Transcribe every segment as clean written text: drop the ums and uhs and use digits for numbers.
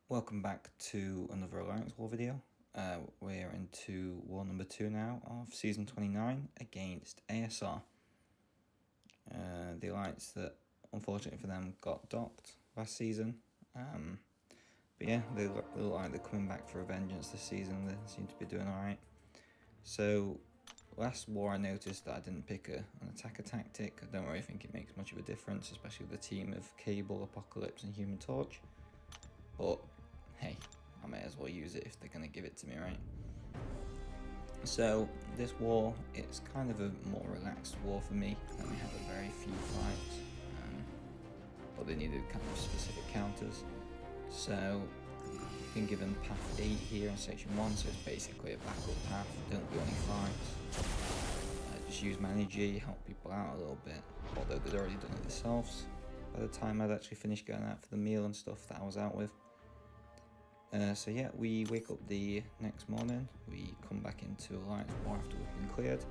Welcome back to another Alliance War video. We're into war number 2 now of season 29 against ASR. The Alliance that, unfortunately for them, got docked last season. But yeah, they look like they're coming back for a vengeance this season. They seem to be doing alright. So, last war I noticed that I didn't pick an attacker tactic. I don't really think it makes much of a difference, especially with a team of Cable, Apocalypse and Human Torch. But hey, I may as well use it if they're going to give it to me, right? So this war, it's kind of a more relaxed war for me. I only have a very few fights, but they needed kind of specific counters. So you can give them path 8 here in section 1, so it's basically a backup path. Don't do any fights. Just use my energy, help people out a little bit, although they'd already done it themselves by the time I'd actually finished going out for the meal and stuff that I was out with. So yeah, we wake up the next morning, we come back into Alliance War after we've been cleared.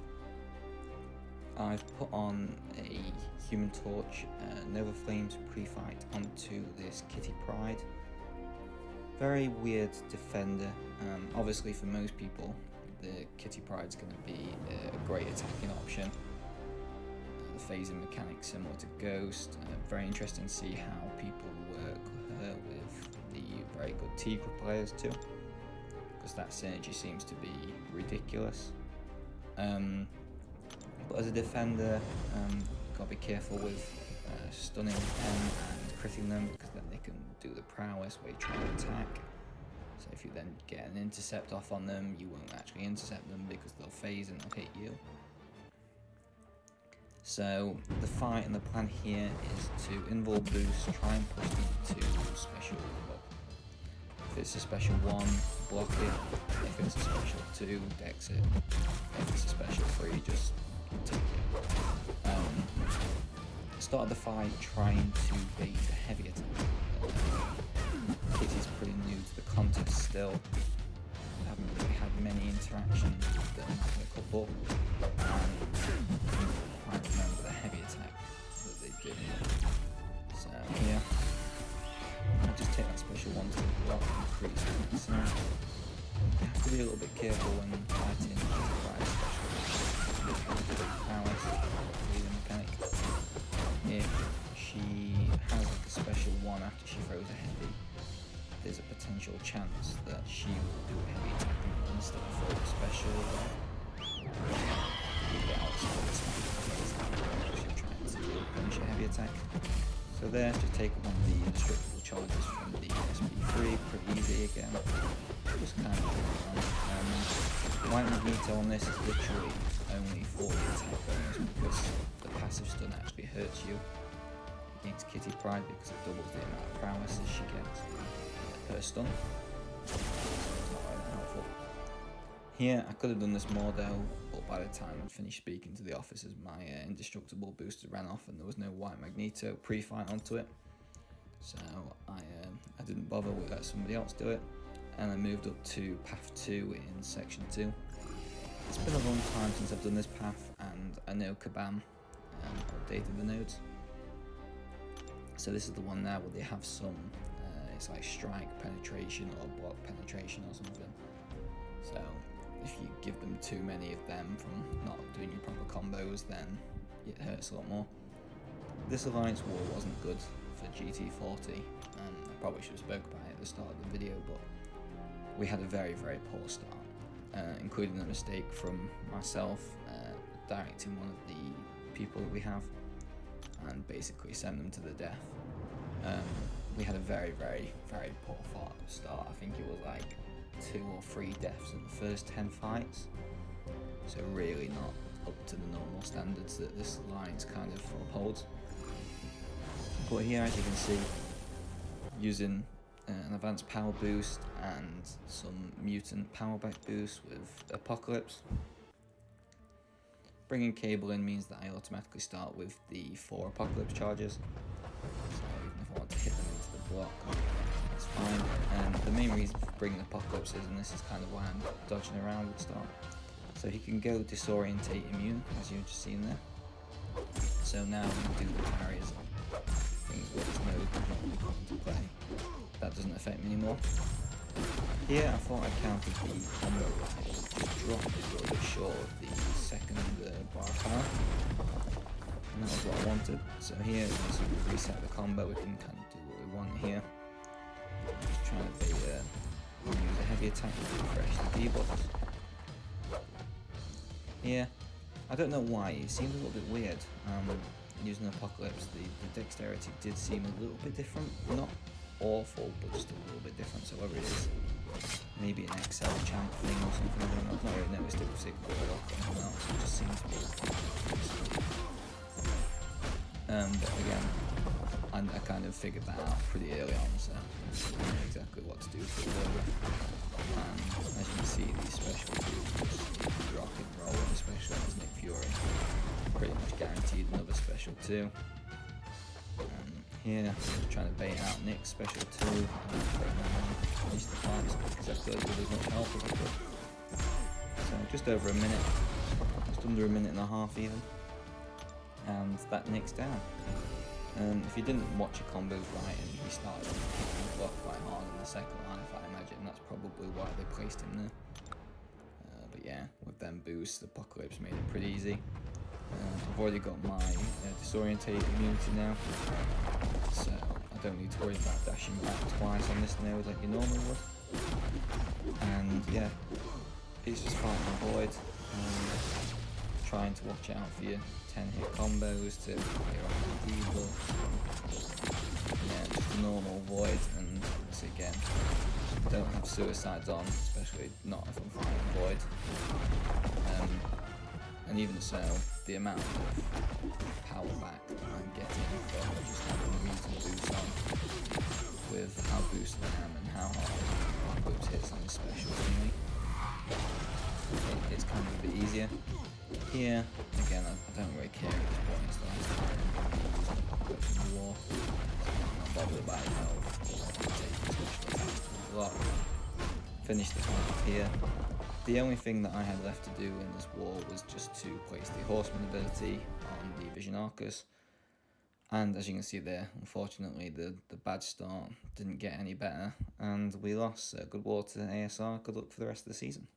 I've put on a Human Torch Nova Flames pre-fight onto this Kitty Pryde. Very weird defender. Obviously for most people, the Kitty Pryde's going to be a great attacking option. The phasing mechanics similar to Ghost. Very interesting to see how people work her with the very good Tigra players too, because that synergy seems to be ridiculous. But as a defender, gotta be careful with stunning them and critting them, because then they can do the prowess where you try to attack. So if you then get an intercept off on them, you won't actually intercept them because they'll phase and they'll hit you. So the fight and the plan here is to invul boost, try and push them to special. If it's a special 1, block it. If it's a special 2, dex it. If it's a special 3, just take it. Start of the fight trying to bait a heavy attack. Kitty's pretty new to the contest still. I haven't really had many interactions with them, a couple. I remember the heavy attack that they did. So here, I just take that special 1 to the block and increase it. So you have to be a little bit careful when fighting special prowess, freedom mechanic. If she has like a special 1 after she throws a heavy, there's a potential chance that she will do a heavy attack instead of throw a special. Punish a heavy attack. So there, just take one of the indestructible charges from the SP3, pretty easy again. Just kind of White Magneto on this is literally only for the attack bonus, because the passive stun actually hurts you against Kitty Pryde because it doubles the amount of prowess she gets per stun. So it's not really helpful. Here, I could have done this more though, but by the time I'd finished speaking to the officers, my indestructible booster ran off and there was no White Magneto pre-fight onto it. So I didn't bother, we let somebody else do it, and I moved up to path 2 in section 2. It's been a long time since I've done this path, and I know Kabam updated the nodes. So this is the one now where they have some, it's like strike penetration or block penetration or something. So if you give them too many of them from not doing your proper combos, then it hurts a lot more. This Alliance War wasn't good for GT40. I probably should have spoke about it at the start of the video, but we had a very, very poor start, including a mistake from myself directing one of the people that we have and basically send them to the death. We had a very, very, very poor start. I think it was like 2 or 3 deaths in the first 10 fights, so really not up to the normal standards that this alliance kind of upholds. But here, as you can see, using an advanced power boost and some mutant power back boost with Apocalypse, bringing Cable in means that I automatically start with the 4 Apocalypse charges, so even if I want to hit them into the block, it's fine. And the main reason for bringing Apocalypse is, and this is kind of why I'm dodging around at the start, so he can go disorientate immune, as you've just seen there. So now we can do the barriers, things where his node would not be coming to play. that doesn't affect me anymore. Here I thought I counted the combo right, just dropped it a little bit short of the second bar power, and that was what I wanted. So here, as we reset the combo, we can kind of do what we want here. Just trying to use a heavy attack to refresh the debuffs. Here, I don't know why, it seemed a little bit weird. Using Apocalypse, the dexterity did seem a little bit different. Not awful, but just a little bit different. So whether it is maybe an XL champ thing or something, I don't know. I've not really noticed it with Sigma or anything else. It just seems to be. But again, I kind of figured that out pretty early on, so I know exactly what to do to avoid it. And as you can see, these special tools rock and roll, especially as Nick Fury. Pretty much guaranteed another special 2. Here, just trying to bait out Nick's special 2 and finish the fight as quick as I could with as much health as I could. So just over a minute, just under a minute and a half even, and that Nick's down. If you didn't watch your combos right and he started to block quite hard in the second life, I imagine that's probably why they placed him there. But yeah, with them boosts, Apocalypse made it pretty easy. I've already got my disorientate immunity now, so I don't need to worry about dashing back twice on this node like you normally would. And yeah, it's just fighting a void, trying to watch out for your 10-hit combos to clear off the debuff. Yeah, just a normal void, and once again, don't have suicides on, especially not if I'm fighting void. And even so, the amount of power back that I'm getting from just having a reason boost on, with how boosted I am and how hard Apocalypse hits on his specials anyway, it's kind of a bit easier. Here, again, I don't really care at this point, it's the last time I'm going to be using Apocalypse in the war. I'm not bothered about his health, or taking special attacks to the block. Finish the fight off here. The only thing that I had left to do in this war was just to place the Horseman ability on the Vision Arcus. And as you can see there, unfortunately the bad start didn't get any better, and we lost. Good war to ASR, good luck for the rest of the season.